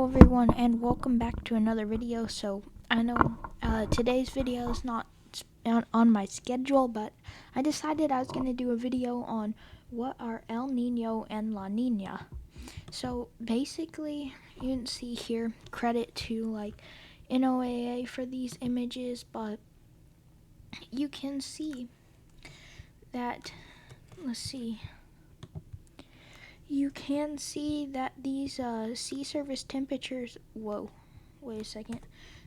everyone, and welcome back to another video. So I know today's video is not on my schedule, but I decided I was going to do a video on what are El Nino and La Nina. So basically, you can see here, credit to like NOAA for these images, but you can see that, let's see, you can see that these sea surface temperatures, whoa, wait a second,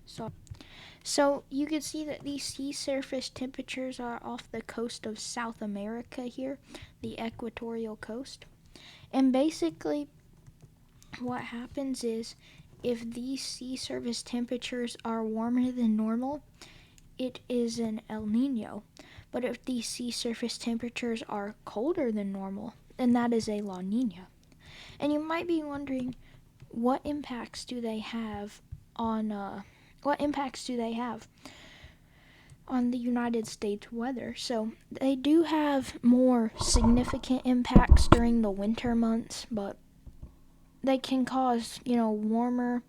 so you can see that these sea surface temperatures are off the coast of South America here, the equatorial coast. And basically what happens is, if these sea surface temperatures are warmer than normal, it is an El Nino. But if these sea surface temperatures are colder than normal, then that is a La Nina. And you might be wondering, what impacts do they have on the United States weather? So they do have more significant impacts during the winter months, but they can cause, warmer.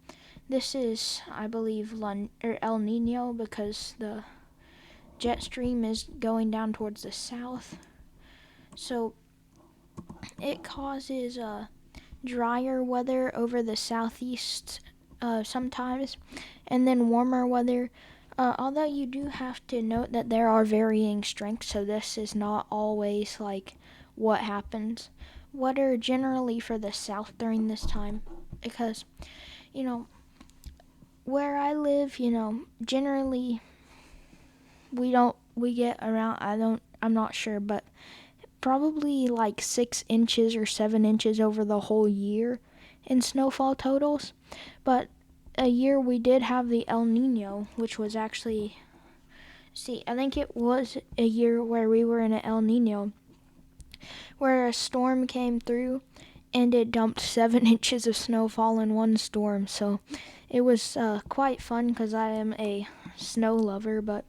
This is, I believe, El Nino, because the jet stream is going down towards the south. So it causes drier weather over the southeast sometimes, and then warmer weather. Although you do have to note that there are varying strengths, so this is not always like what happens. Weather generally for the south during this time, because where I live, generally we get around, I'm not sure, but probably like 6 inches or 7 inches over the whole year in snowfall totals. But a year we did have the El Nino, which was actually, I think it was a year where we were in an El Nino, where a storm came through and it dumped 7 inches of snowfall in one storm. So it was quite fun, because I am a snow lover. But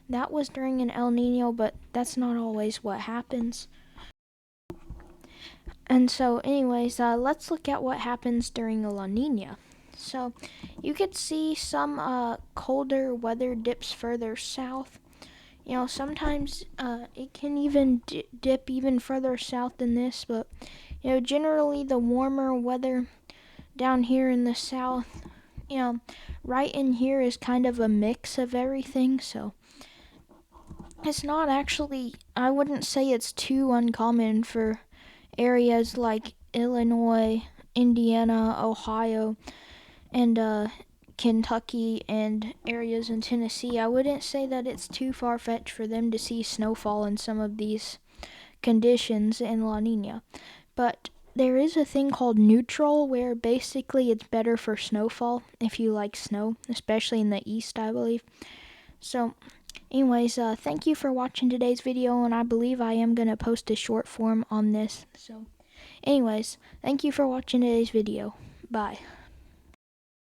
that was during an El Nino, but that's not always what happens. And so anyways, let's look at what happens during a La Nina. So you could see some colder weather dips further south. Sometimes it can even dip even further south than this, but generally the warmer weather down here in the south, right in here is kind of a mix of everything. So it's not actually, I wouldn't say it's too uncommon for areas like Illinois, Indiana, Ohio, and Kentucky, and areas in Tennessee. I wouldn't say that it's too far-fetched for them to see snowfall in some of these conditions in La Nina. But there is a thing called neutral, where basically it's better for snowfall if you like snow, especially in the east, I believe. So anyways, thank you for watching today's video, and I believe I am going to post a short form on this. So anyways, thank you for watching today's video. Bye.